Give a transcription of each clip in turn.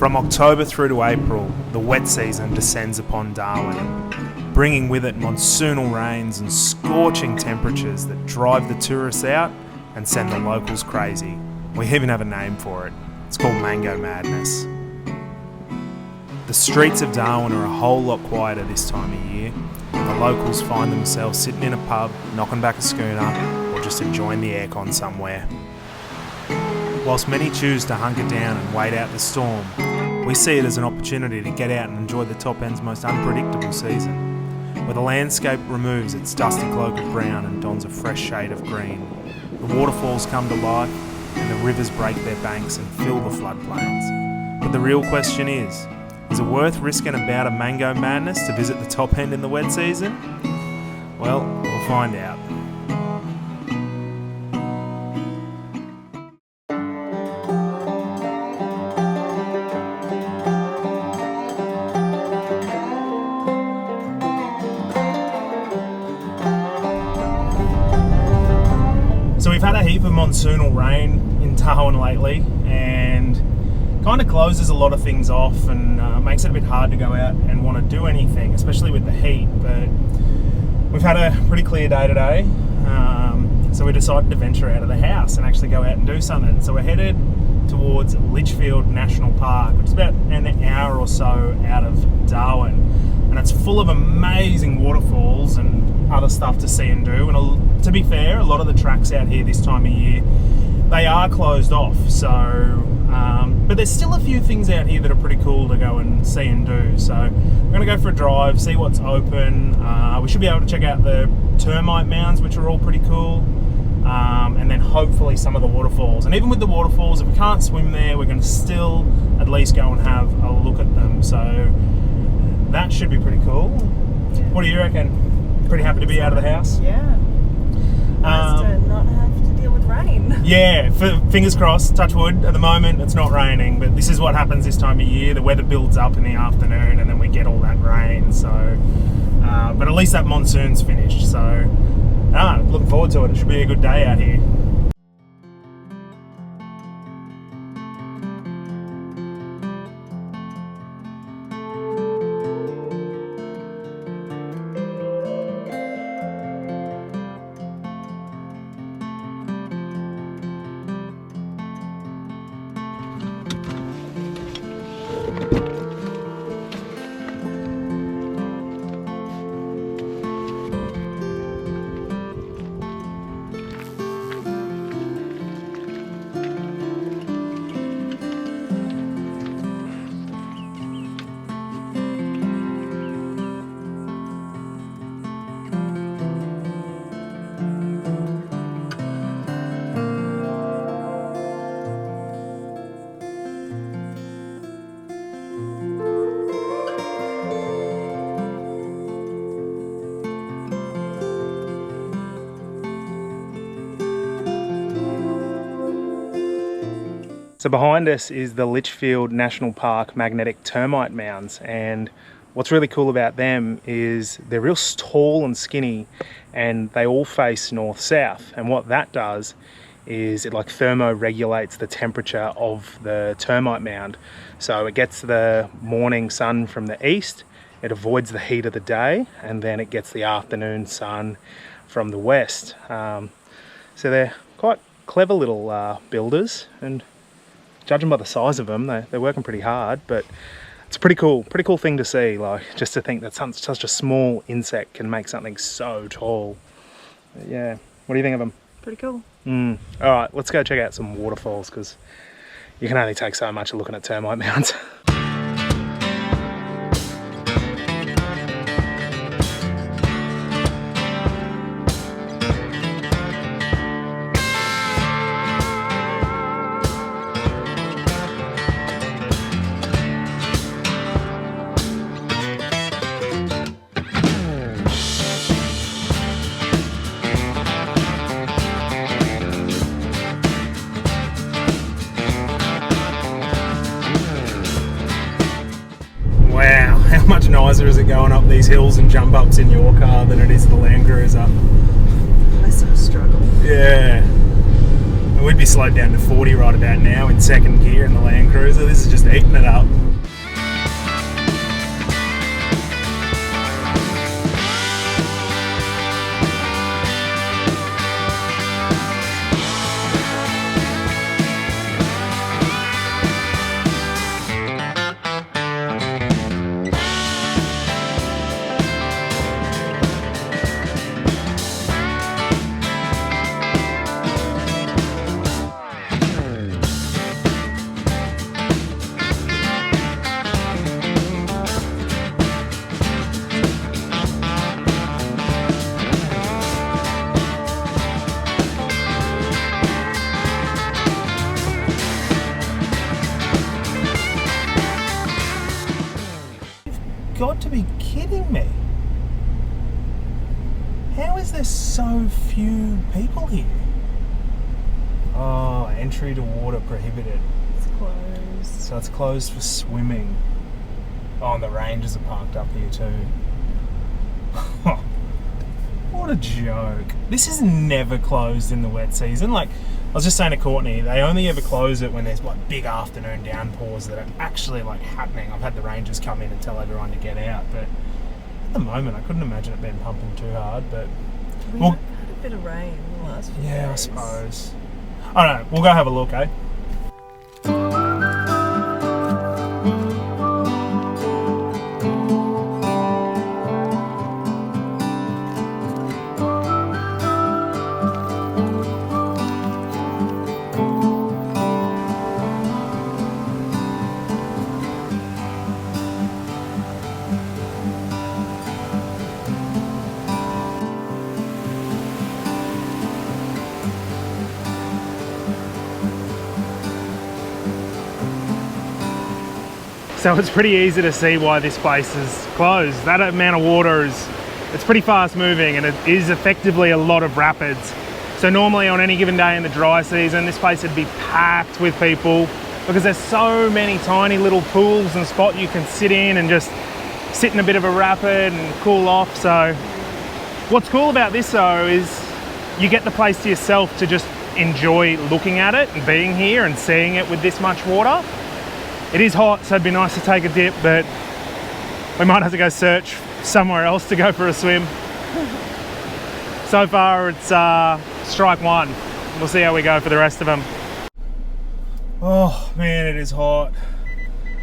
From October through to April, the wet season descends upon Darwin, bringing with it monsoonal rains and scorching temperatures that drive the tourists out and send the locals crazy. We even have a name for it. It's called Mango Madness. The streets of Darwin are a whole lot quieter this time of year, and the locals find themselves sitting in a pub, knocking back a schooner, or just enjoying the aircon somewhere. Whilst many choose to hunker down and wait out the storm, we see it as an opportunity to get out and enjoy the top end's most unpredictable season, where the landscape removes its dusty cloak of brown and dons a fresh shade of green. The waterfalls come to life, and the rivers break their banks and fill the floodplains. But the real question is it worth risking a bout of mango madness to visit the top end in the wet season? Well, we'll find out. So we've had a heap of monsoonal rain in Darwin lately, and kind of closes a lot of things off and makes it a bit hard to go out and want to do anything, especially with the heat. But we've had a pretty clear day today, so we decided to venture out of the house and actually go out and do something. So we're headed towards Litchfield National Park, which is about an hour or so out of Darwin, and it's full of amazing waterfalls and other stuff to see and do. And to be fair, a lot of the tracks out here this time of year, they are closed off, so but there's still a few things out here that are pretty cool to go and see and do. So we're going to go for a drive, see what's open. We should be able to check out the termite mounds, which are all pretty cool, and then hopefully some of the waterfalls. And even with the waterfalls, if we can't swim there, we're going to still at least go and have a look at them. So that should be pretty cool. What do you reckon? Pretty happy to be out of the house? Yeah. Nice to not have to deal with rain. Yeah, fingers crossed, touch wood. At the moment, it's not raining, but this is what happens this time of year. The weather builds up in the afternoon, and then we get all that rain. So, but at least that monsoon's finished. So, looking forward to it. It should be a good day out here. So behind us is the Litchfield National Park magnetic termite mounds, and what's really cool about them is they're real tall and skinny, and they all face north-south, and what that does is it like thermo-regulates the temperature of the termite mound. So it gets the morning sun from the east, it avoids the heat of the day, and then it gets the afternoon sun from the west. So they're quite clever little builders, and judging by the size of them, they're working pretty hard, but it's a pretty cool thing to see, like just to think that such a small insect can make something so tall. But yeah, what do you think of them? Pretty cool. All right, let's go check out some waterfalls, because you can only take so much looking at termite mounds. Wow, how much nicer is it going up these hills and jump ups in your car than it is the Land Cruiser? Less of a struggle. Yeah. We'd be slowed down to 40 right about now in second gear in the Land Cruiser. This is just eating it up. Got to be kidding me. How is there so few people here? Oh, entry to water prohibited. It's closed. So it's closed for swimming. Oh, and the rangers are parked up here too. What a joke. This is never closed in the wet season. Like, I was just saying to Courtney, they only ever close it when there's like big afternoon downpours that are actually like happening. I've had the rangers come in and tell everyone to get out, but at the moment I couldn't imagine it being pumping too hard. But We had a bit of rain in the last few days. yeah, I suppose. I don't know, we'll go have a look, eh? So it's pretty easy to see why this place is closed. That amount of water it's pretty fast moving, and it is effectively a lot of rapids. So normally on any given day in the dry season, this place would be packed with people because there's so many tiny little pools and spots you can sit in and just sit in a bit of a rapid and cool off. So what's cool about this though is you get the place to yourself to just enjoy looking at it and being here and seeing it with this much water. It is hot, so it'd be nice to take a dip, but we might have to go search somewhere else to go for a swim. So far it's strike one. We'll see how we go for the rest of them. Oh man, it is hot.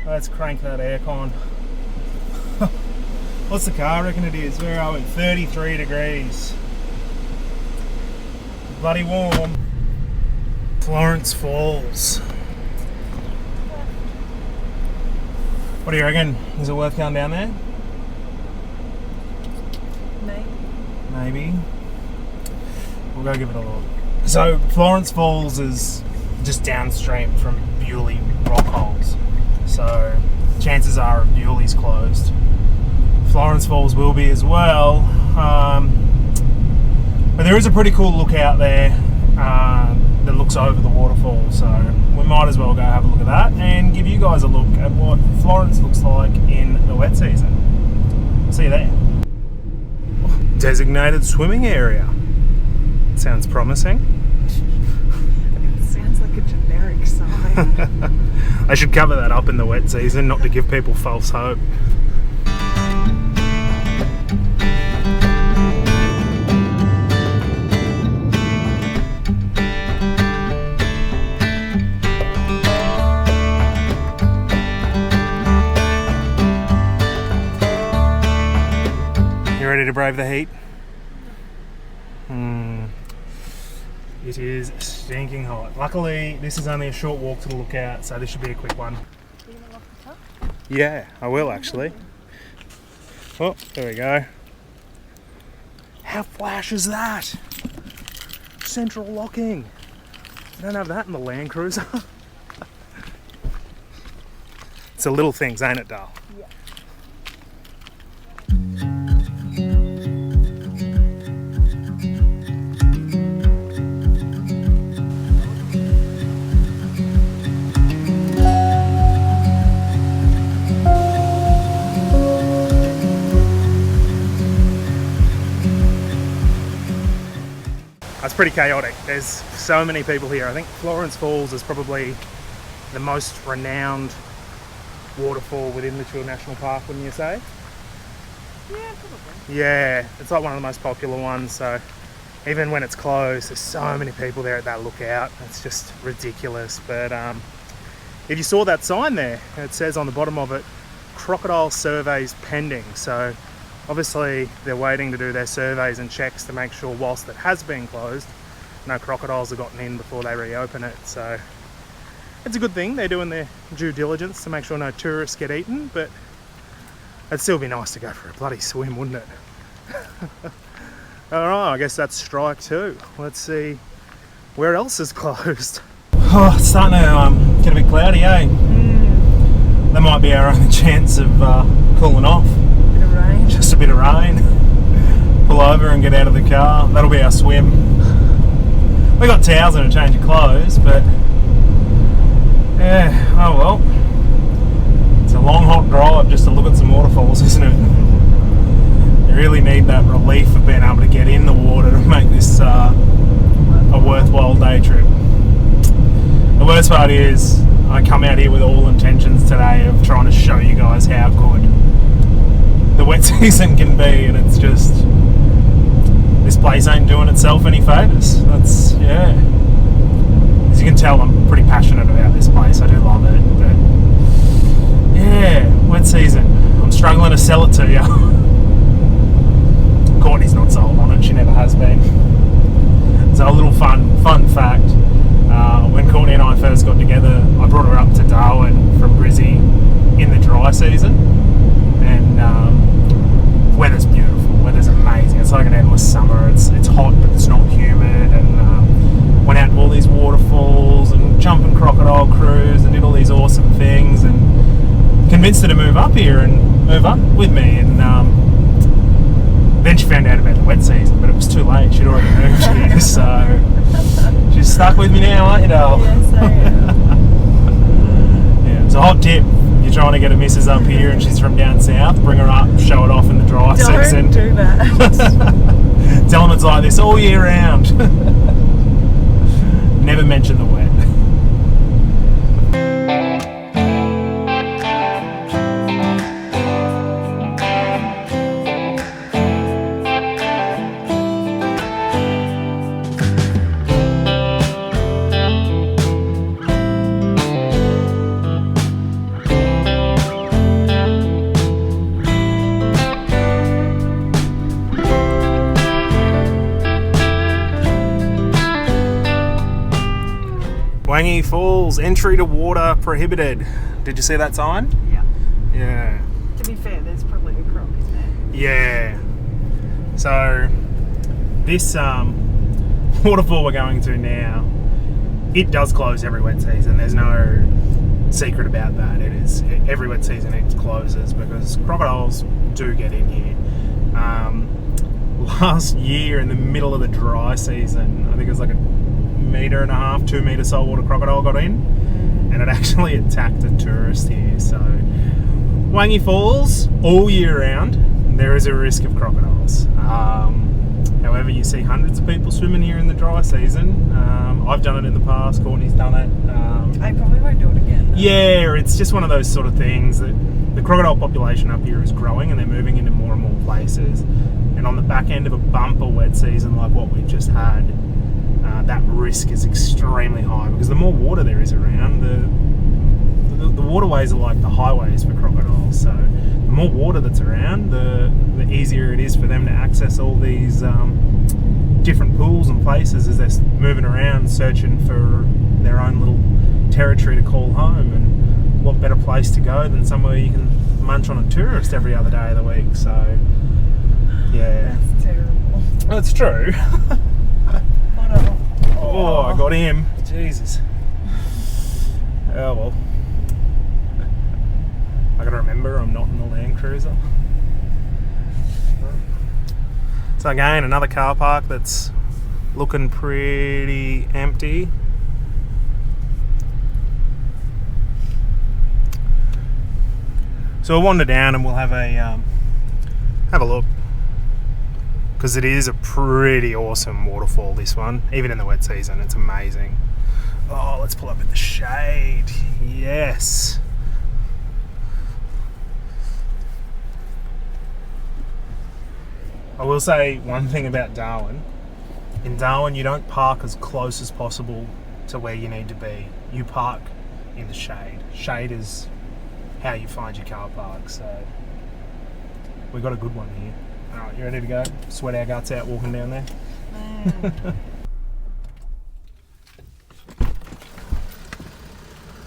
Let's crank that aircon. What's the car reckon it is? Where are we? 33 degrees. Bloody warm. Florence Falls. What do you reckon? Is it worth going down there? Maybe. We'll go give it a look. So Florence Falls is just downstream from Bewley rock holes. So chances are Bewley's closed. Florence Falls will be as well. But there is a pretty cool lookout there that looks over the waterfall. So we might as well go have a look at that and give you guys a look at what Florence looks like in the wet season. See you there. Designated swimming area. Sounds promising. It sounds like a generic sign. I should cover that up in the wet season, not to give people false hope. You ready to brave the heat? It is stinking hot. Luckily, this is only a short walk to the lookout, so this should be a quick one. Are you going to lock the top? Yeah, I will actually. Oh, there we go. How flash is that? Central locking. I don't have that in the Land Cruiser. It's the little things, ain't it, Dal? Yeah. It's pretty chaotic. There's so many people here. I think Florence Falls is probably the most renowned waterfall within Litchfield National Park, wouldn't you say? Yeah, probably. Yeah, it's like one of the most popular ones, so even when it's closed, there's so many people there at that lookout. It's just ridiculous. But if you saw that sign there, it says on the bottom of it, crocodile surveys pending. So obviously they're waiting to do their surveys and checks to make sure whilst it has been closed, no crocodiles have gotten in before they reopen it. So it's a good thing they're doing their due diligence to make sure no tourists get eaten, but it'd still be nice to go for a bloody swim, wouldn't it? Alright, I guess that's strike two. Let's see where else is closed. Oh, it's starting to get a bit cloudy, eh? That might be our only chance of cooling off. Bit of rain. Just a bit of rain. Pull over and get out of the car. That'll be our swim. We got towels and a change of clothes, but yeah, oh well. It's a long hot drive just to look at some waterfalls, isn't it? You really need that relief of being able to get in the water to make this a worthwhile day trip. The worst part is I come out here with all intentions today of trying to show you guys how good the wet season can be, and it's just, this place ain't doing itself any favours. That's, yeah. As you can tell, I'm pretty passionate about this place. I do love it, but yeah, wet season. I'm struggling to sell it to you. Courtney's not sold on it. She never has been. So a little fun fact. When Courtney and I first got together, I brought her up to Darwin from Brizzy in the dry season, and weather's beautiful. Weather's amazing. It's like an endless summer. It's hot, but it's not humid. And went out to all these waterfalls and jumping crocodile cruise and did all these awesome things, and convinced her to move up here and move up with me. And then she found out about the wet season, but it was too late. She'd already moved here, so she's stuck with me now, aren't you, doll? Yes, I am. Yeah, it's a hot tip. You're trying to get a missus up here and she's from down south, bring her up, show it off in the dry season. Don't do that. Tell them it's like this all year round. Never mention the wet. Wangy Falls, entry to water prohibited. Did you see that sign? Yeah. Yeah. To be fair, there's probably a croc, isn't there? Yeah. So this waterfall we're going to now, it does close every wet season. There's no secret about that. It is every wet season it closes because crocodiles do get in here. Last year in the middle of the dry season, I think it was like a 1.5 metre, 2 metre saltwater crocodile got in, and it actually attacked a tourist here. So Wangy Falls, all year round, there is a risk of crocodiles. However, you see hundreds of people swimming here in the dry season. I've done it in the past, Courtney's done it. I probably won't do it again, though. Yeah, it's just one of those sort of things that the crocodile population up here is growing and they're moving into more and more places. And on the back end of a bumper wet season like what we've just had, that risk is extremely high because the more water there is around, the waterways are like the highways for crocodiles. So the more water that's around, the easier it is for them to access all these different pools and places as they're moving around searching for their own little territory to call home. And what better place to go than somewhere you can munch on a tourist every other day of the week. So yeah, That's terrible. that's true. Oh, I got him. Jesus. Oh well. I gotta remember I'm not in the Land Cruiser. So again, another car park that's looking pretty empty. So we'll wander down and we'll have a look. because it is a pretty awesome waterfall, this one. Even in the wet season, it's amazing. Oh, let's pull up in the shade. Yes. I will say one thing about Darwin. In Darwin, you don't park as close as possible to where you need to be. You park in the shade. Shade is how you find your car park, so we got a good one here. Alright, you ready to go? Sweat our guts out walking down there?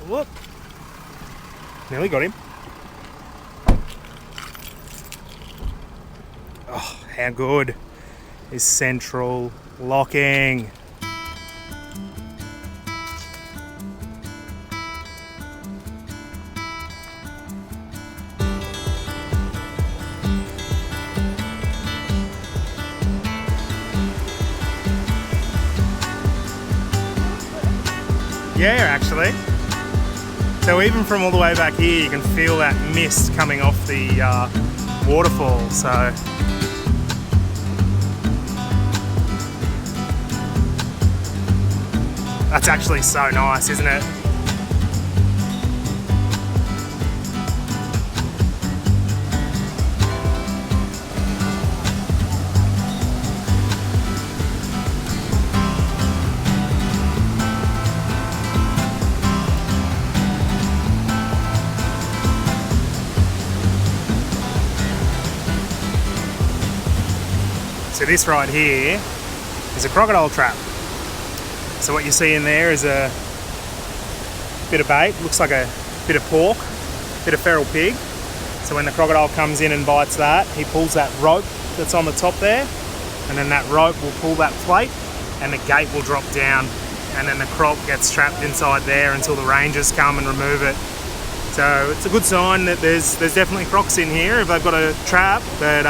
Whoop! Nearly got him. Oh, how good is central locking? Yeah, actually. So even from all the way back here, you can feel that mist coming off the waterfall. So that's actually so nice, isn't it? So this right here is a crocodile trap. So what you see in there is a bit of bait, looks like a bit of pork, bit of feral pig. So when the crocodile comes in and bites that, he pulls that rope that's on the top there, and then that rope will pull that plate and the gate will drop down, and then the croc gets trapped inside there until the rangers come and remove it. So it's a good sign that there's definitely crocs in here if they've got a trap, but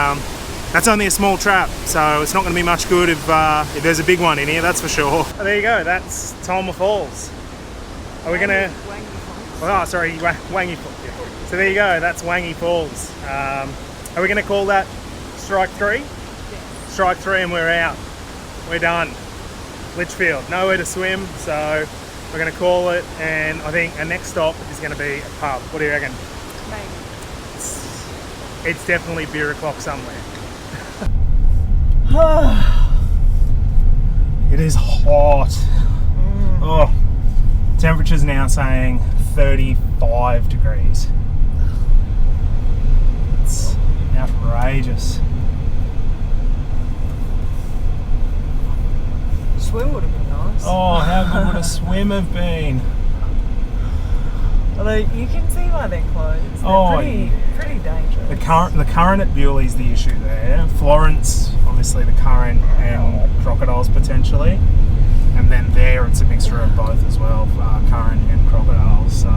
that's only a small trap, so it's not going to be much good if there's a big one in here, that's for sure. Oh, there you go, that's Tolma Falls. Are we going to... Oh, sorry, Wangi Falls. Yeah. So there you go, that's Wangi Falls. Are we going to call that strike 3? Yes. Strike 3 and we're out. We're done. Litchfield, nowhere to swim, so we're going to call it, and I think our next stop is going to be a pub. What do you reckon? Maybe. It's definitely beer o'clock somewhere. It is hot. Oh, temperature's now saying 35 degrees. It's outrageous. Swim would have been nice. Oh, how good would a swim have been? Although you can see why they're closed. They're pretty dangerous. The current at Bewley's the issue there. Florence, obviously the current and crocodiles potentially. And then there it's a mixture of both as well, current and crocodiles. So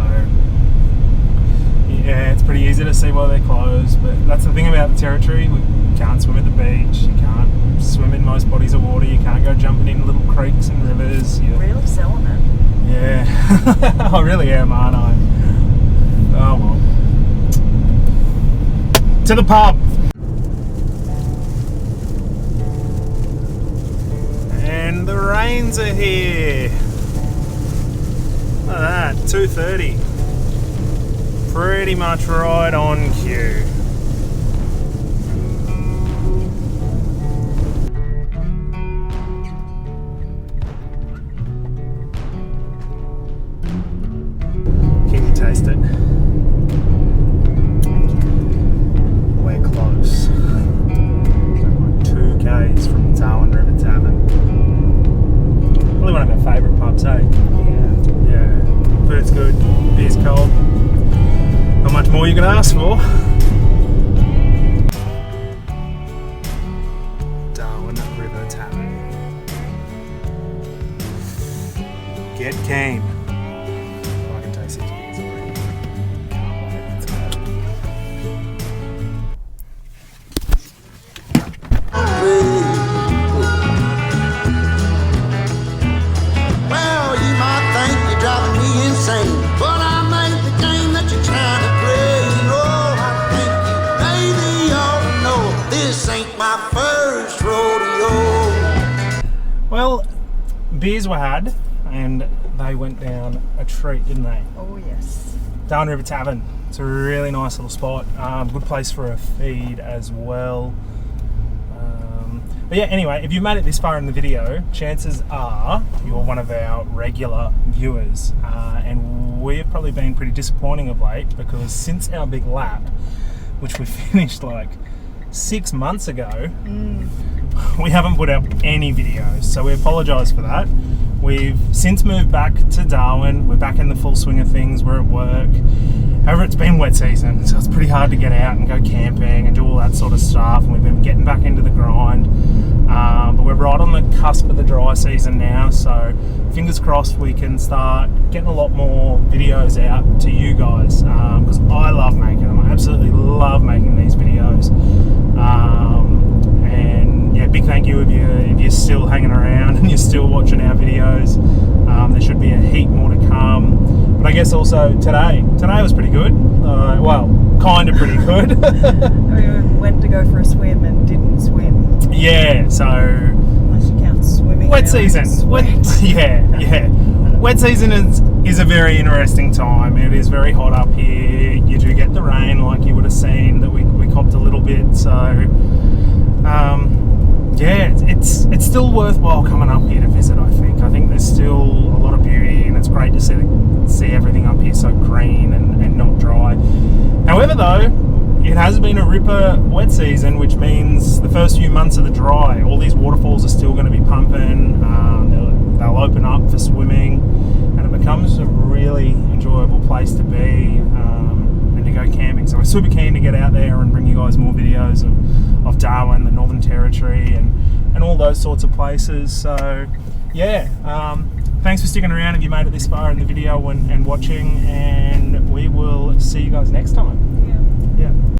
yeah, it's pretty easy to see why they're closed. But that's the thing about the territory. We can't swim at the beach. You can't swim in most bodies of water. You can't go jumping in little creeks and rivers. You're really selling it. Yeah, I really am, aren't I? Oh well. To the pub. And the rains are here. Look at that, 2:30. Pretty much right on cue. Can you taste it? We're close. We're 2 k's from Darwin River Tavern. Probably one of our favourite pubs, eh? Yeah. Food's good, beer's cold. Not much more you can ask for. Darwin River Tavern. Get keen. I can taste these beers already. Can't wait. Let's go. Well, you might think you're driving me insane, but I'm ain't the game that you're trying to play. You know, I think you maybe ought to know this ain't my first rodeo. beers were had, and they went down a treat, didn't they? Oh yes. Darwin River Tavern. It's a really nice little spot. Good place for a feed as well. But yeah, anyway, if you made it this far in the video, chances are you're one of our regular viewers. And we've probably been pretty disappointing of late, because since our big lap, which we finished like 6 months ago, we haven't put up any videos. So we apologise for that. We've since moved back to Darwin. We're back in the full swing of things. We're at work. However, it's been wet season, so it's pretty hard to get out and go camping and do all that sort of stuff. And we've been getting back into the grind. But we're right on the cusp of the dry season now, so fingers crossed we can start getting a lot more videos out to you guys, because I love making them. I absolutely love making these videos. And yeah, big thank you if you're still hanging around and you're still watching our videos. There should be a heap more to come. But I guess also today was pretty good. Well, kind of pretty good. We went to go for a swim and didn't swim. Yeah, so Unless you count swimming. wet season. Yeah. Wet season is a very interesting time. It is very hot up here. You do get the rain, like you would have seen that we copped a little bit. So yeah, it's still worthwhile coming up here to visit. I think there's still a lot of beauty, and it's great to see everything up here so green and not dry. However, though, it has been a ripper wet season, which means the first few months of the dry, all these waterfalls are still going to be pumping. They'll open up for swimming, and it becomes a really enjoyable place to be and to go camping. So we're super keen to get out there and bring you guys more videos of Darwin, the Northern Territory, and all those sorts of places. So yeah, thanks for sticking around if you made it this far in the video and watching, and we will see you guys next time. Yeah. Yeah.